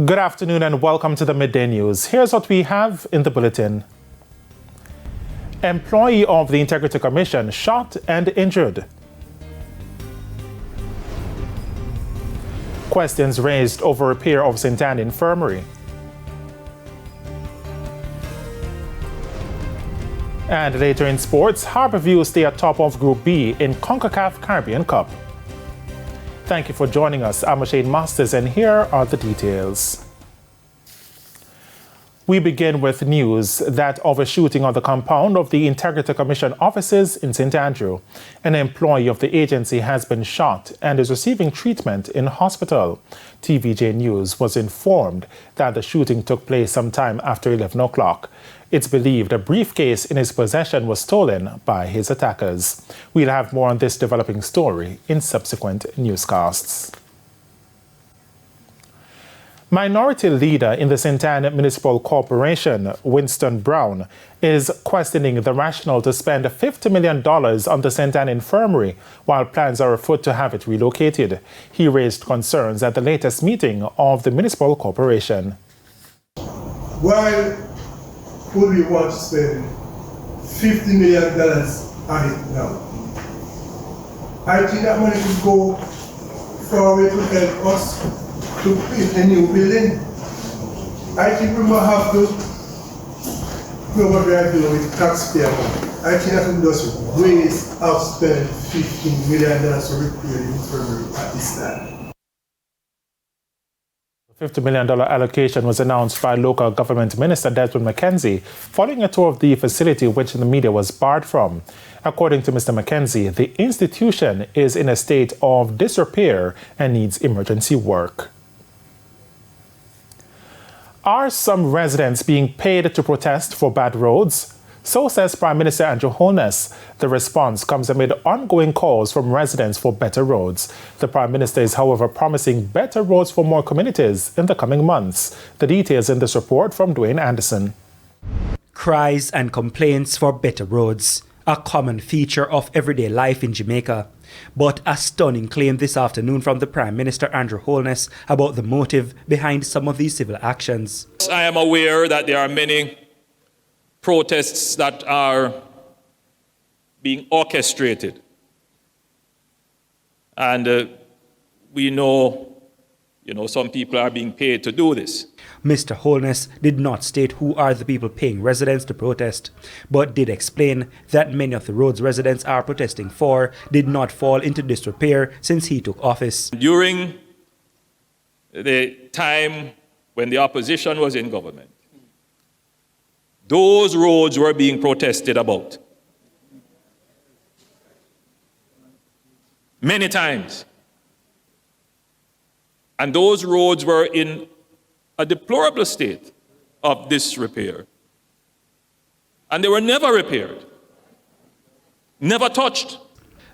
Good afternoon and welcome to the Midday News. Here's what we have in the bulletin. Employee of the Integrity Commission shot and injured. Questions raised over repair of St. Anne Infirmary. And later in sports, Harborview stay atop of Group B in CONCACAF Caribbean Cup. Thank you for joining us. I'm Shane Masters and here are the details. We begin with news that of a shooting on the compound of the Integrity Commission offices in St. Andrew. An employee of the agency has been shot and is receiving treatment in hospital. TVJ News was informed that the shooting took place sometime after 11 o'clock. It's believed a briefcase in his possession was stolen by his attackers. We'll have more on this developing story in subsequent newscasts. Minority leader in the St. Anne Municipal Corporation, Winston Brown, is questioning the rationale to spend $50 million on the St. Anne Infirmary while plans are afoot to have it relocated. He raised concerns at the latest meeting of the Municipal Corporation. Why would we want to spend $50 million on it now? I think that money could go far away to help us to build a new building. I think we might have to know what we are doing with taxpayer money. I think that we just waste of spending $15 million to repair the infirmary at this time. The $50 million allocation was announced by local government minister Desmond McKenzie following a tour of the facility which the media was barred from. According to Mr. McKenzie, the institution is in a state of disrepair and needs emergency work. Are some residents being paid to protest for bad roads? So says Prime Minister Andrew Holness. The response comes amid ongoing calls from residents for better roads. The Prime Minister is, however, promising better roads for more communities in the coming months. The details in this report from Dwayne Anderson. Cries and complaints for better roads, a common feature of everyday life in Jamaica. But a stunning claim this afternoon from the Prime Minister Andrew Holness about the motive behind some of these civil actions. I am aware that there are many protests that are being orchestrated. And we know, some people are being paid to do this. Mr. Holness did not state who are the people paying residents to protest, but did explain that many of the roads residents are protesting for did not fall into disrepair since he took office. During the time when the opposition was in government, those roads were being protested about. Many times. And those roads were in a deplorable state of disrepair. And they were never repaired, never touched.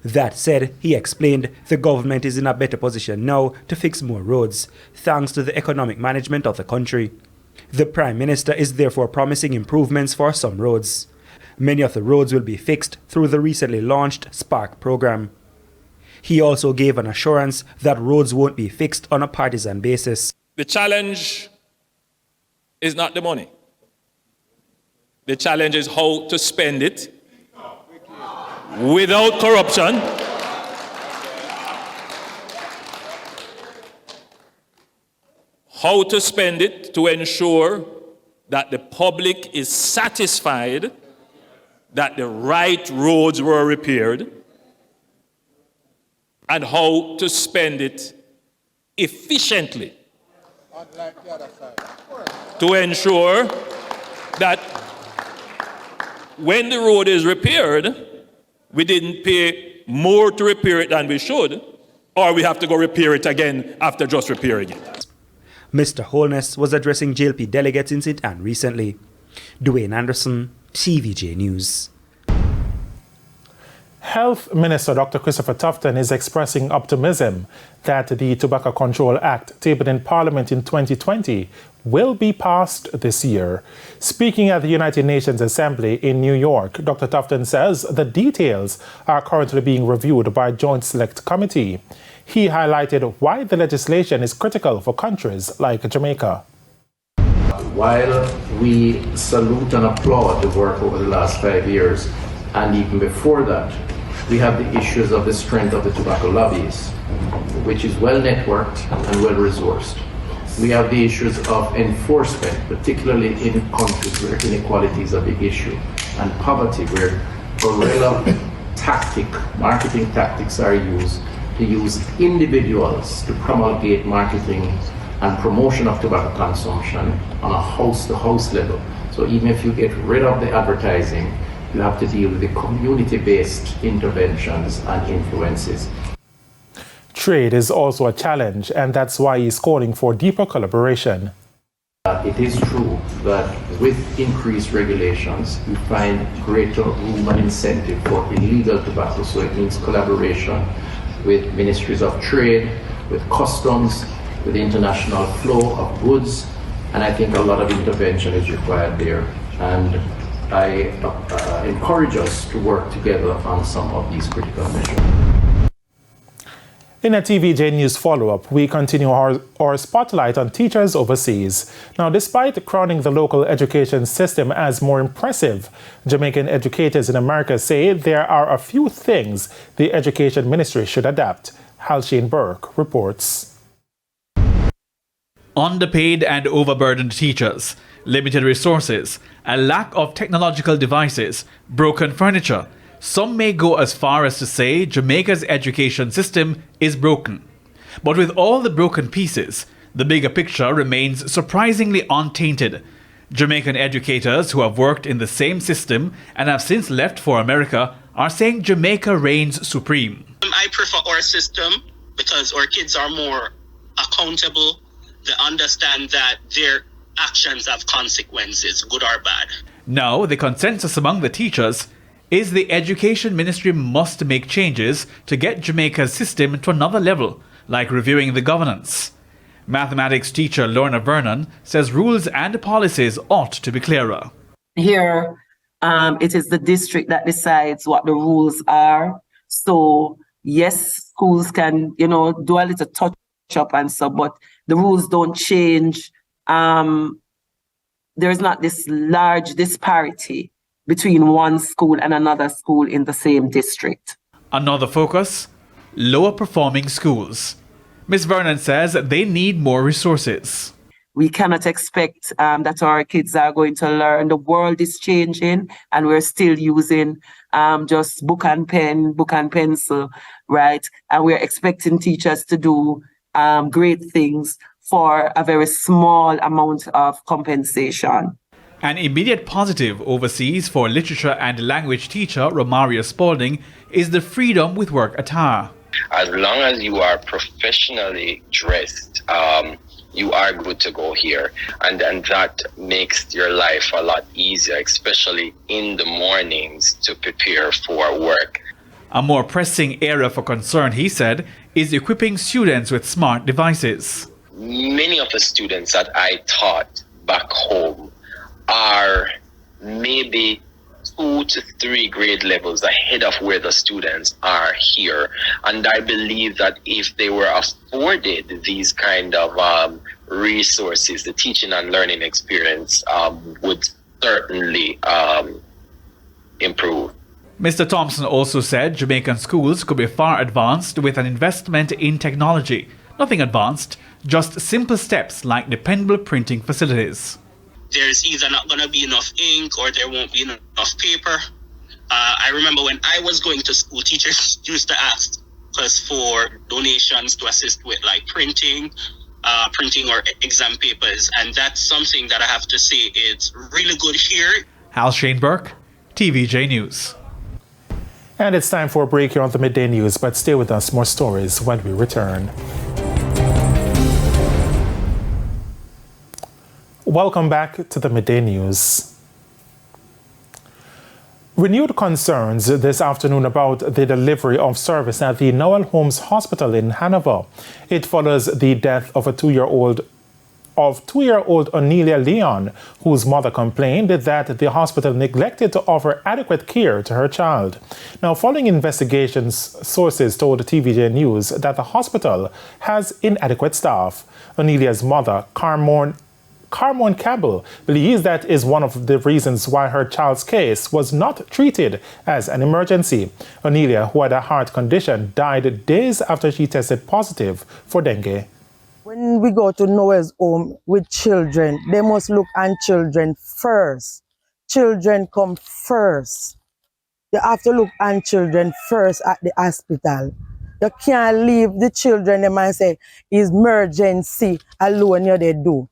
That said, he explained the government is in a better position now to fix more roads, thanks to the economic management of the country. The Prime Minister is therefore promising improvements for some roads. Many of the roads will be fixed through the recently launched Spark program. He also gave an assurance that roads won't be fixed on a partisan basis. The challenge is not the money. The challenge is how to spend it without corruption, how to spend it to ensure that the public is satisfied that the right roads were repaired, and how to spend it efficiently to ensure that when the road is repaired, we didn't pay more to repair it than we should, or we have to go repair it again after just repairing it. Mr. Holness was addressing JLP delegates in St. Anne recently. Dwayne Anderson, TVJ News. Health Minister Dr. Christopher Tufton is expressing optimism that the Tobacco Control Act tabled in Parliament in 2020 will be passed this year. Speaking at the United Nations Assembly in New York, Dr. Tufton says the details are currently being reviewed by a Joint Select Committee. He highlighted why the legislation is critical for countries like Jamaica. While we salute and applaud the work over the last 5 years, and even before that, we have the issues of the strength of the tobacco lobbies, which is well networked and well resourced. We have the issues of enforcement, particularly in countries where inequality is a big issue, and poverty, where guerrilla marketing tactics are used to use individuals to promulgate marketing and promotion of tobacco consumption on a house-to-house level. So even if you get rid of the advertising, you have to deal with the community-based interventions and influences. Trade is also a challenge, and that's why he's calling for deeper collaboration. It is true that with increased regulations, you find greater room and incentive for illegal tobacco. So it means collaboration with ministries of trade, with customs, with the international flow of goods, and I think a lot of intervention is required there. And I encourage us to work together on some of these critical measures. In a TVJ News follow-up, we continue our spotlight on teachers overseas. Now, despite crowning the local education system as more impressive, Jamaican educators in America say there are a few things the education ministry should adapt. Halshane Burke reports. Underpaid and overburdened teachers, limited resources, a lack of technological devices, broken furniture. Some may go as far as to say Jamaica's education system is broken. But with all the broken pieces, the bigger picture remains surprisingly untainted. Jamaican educators who have worked in the same system and have since left for America are saying Jamaica reigns supreme. I prefer our system because our kids are more accountable. They understand that their actions have consequences, good or bad. Now, the consensus among the teachers is the education ministry must make changes to get Jamaica's system to another level, like reviewing the governance. Mathematics teacher Lorna Vernon says rules and policies ought to be clearer. Here, it is the district that decides what the rules are. So, yes, schools can, do a little touch up and so, but the rules don't change. There's not this large disparity between one school and another school in the same district. Another focus, lower performing schools. Ms. Vernon says they need more resources. We cannot expect that our kids are going to learn. The world is changing and we're still using just book and pencil, right? And we're expecting teachers to do great things for a very small amount of compensation. An immediate positive overseas for literature and language teacher Romaria Spalding is the freedom with work attire. As long as you are professionally dressed, you are good to go here. And that makes your life a lot easier, especially in the mornings to prepare for work. A more pressing area for concern, he said, is equipping students with smart devices. Many of the students that I taught back home are maybe 2 to 3 grade levels ahead of where the students are here. And I believe that if they were afforded these kind of resources, the teaching and learning experience would certainly improve. Mr. Thompson also said Jamaican schools could be far advanced with an investment in technology. Nothing advanced, just simple steps like dependable printing facilities. There's either not going to be enough ink or there won't be enough paper. I remember when I was going to school, teachers used to ask us for donations to assist with like printing or exam papers. And that's something that I have to say is really good here. Halshane Burke, TVJ News. And it's time for a break here on the Midday News, but stay with us, more stories when we return. Welcome back to the Midday News. Renewed concerns this afternoon about the delivery of service at the Noel Holmes Hospital in Hanover. It follows the death of a 2-year-old of 2-year-old Onelia Leon, whose mother complained that the hospital neglected to offer adequate care to her child. Now, following investigations, sources told TVJ News that the hospital has inadequate staff. Onelia's mother, Carmon Cabell, believes that is one of the reasons why her child's case was not treated as an emergency. Onelia, who had a heart condition, died days after she tested positive for dengue. When we go to Noah's home with children, they must look on children first. Children come first. You have to look on children first at the hospital. You can't leave the children them and say, it's emergency alone you they do.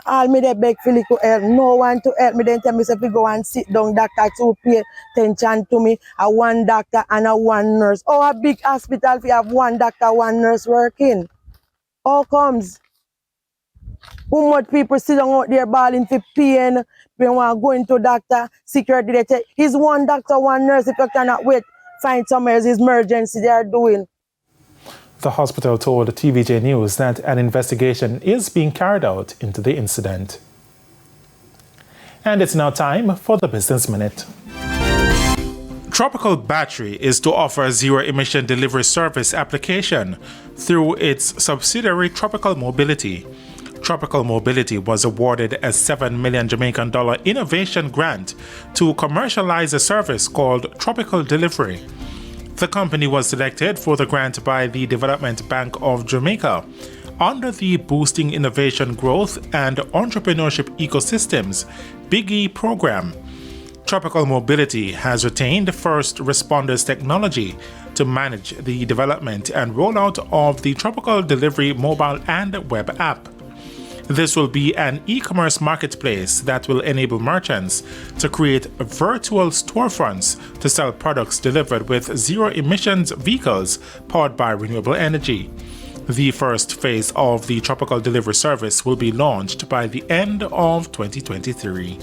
All me they beg Philip to help, no one to help me. Then tell me if we go and sit down, doctor to pay attention to me. A one doctor and a one nurse. Oh, a big hospital if you have one doctor, one nurse working. How comes? How much people sit down out there bawling for pain, they want to go into doctor, security, they say, it's one doctor, one nurse, if you cannot wait, find somewhere else, it's emergency they are doing. The hospital told TVJ News that an investigation is being carried out into the incident. And it's now time for the Business Minute. Tropical Battery is to offer a zero-emission delivery service application through its subsidiary Tropical Mobility. Tropical Mobility was awarded a $7 million Jamaican innovation grant to commercialize a service called Tropical Delivery. The company was selected for the grant by the Development Bank of Jamaica under the Boosting Innovation Growth and Entrepreneurship Ecosystems Big E program. Tropical Mobility has retained first responders technology to manage the development and rollout of the Tropical Delivery mobile and web app. This will be an e-commerce marketplace that will enable merchants to create virtual storefronts to sell products delivered with zero-emissions vehicles powered by renewable energy. The first phase of the Tropical Delivery service will be launched by the end of 2023.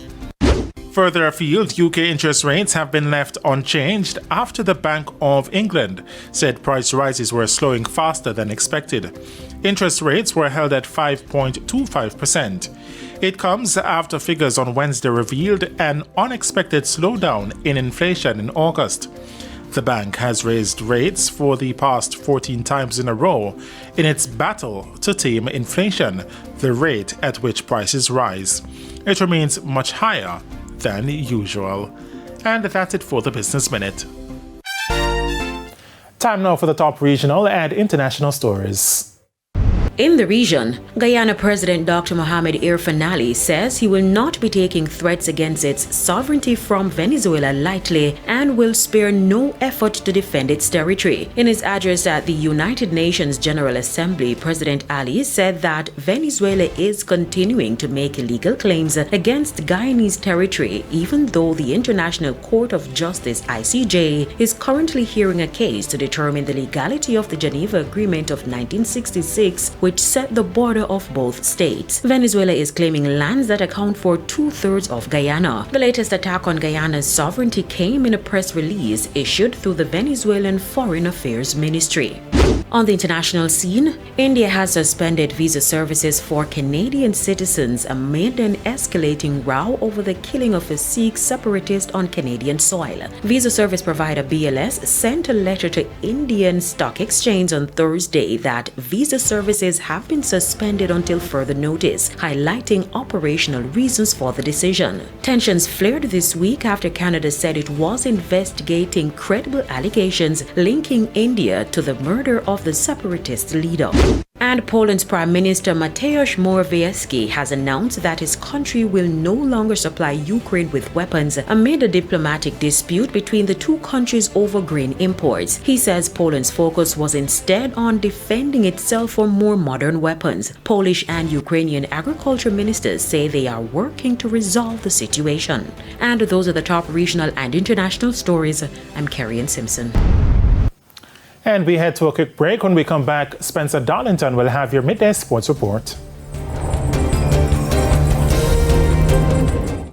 Further afield, UK interest rates have been left unchanged after the Bank of England said price rises were slowing faster than expected. Interest rates were held at 5.25%. It comes after figures on Wednesday revealed an unexpected slowdown in inflation in August. The bank has raised rates for the past 14 times in a row in its battle to tame inflation, the rate at which prices rise. It remains much higher than usual. And that's it for the Business Minute. Time now for the top regional and international stories. In the region, Guyana President Dr. Mohamed Irfaan Ali says he will not be taking threats against its sovereignty from Venezuela lightly and will spare no effort to defend its territory. In his address at the United Nations General Assembly, President Ali said that Venezuela is continuing to make illegal claims against Guyanese territory, even though the International Court of Justice (ICJ) is currently hearing a case to determine the legality of the Geneva Agreement of 1966, which set the border of both states. Venezuela is claiming lands that account for 2/3 of Guyana. The latest attack on Guyana's sovereignty came in a press release issued through the Venezuelan Foreign Affairs Ministry. On the international scene, India has suspended visa services for Canadian citizens amid an escalating row over the killing of a Sikh separatist on Canadian soil. Visa service provider BLS sent a letter to Indian Stock Exchange on Thursday that visa services have been suspended until further notice, highlighting operational reasons for the decision. Tensions flared this week after Canada said it was investigating credible allegations linking India to the murder of the separatist leader. And Poland's Prime Minister Mateusz Morawiecki has announced that his country will no longer supply Ukraine with weapons amid a diplomatic dispute between the two countries over grain imports. He says Poland's focus was instead on defending itself for more modern weapons. Polish and Ukrainian agriculture ministers say they are working to resolve the situation. And those are the top regional and international stories. I'm Carrie Simpson. And we head to a quick break. When we come back, Spencer Darlington will have your midday sports report.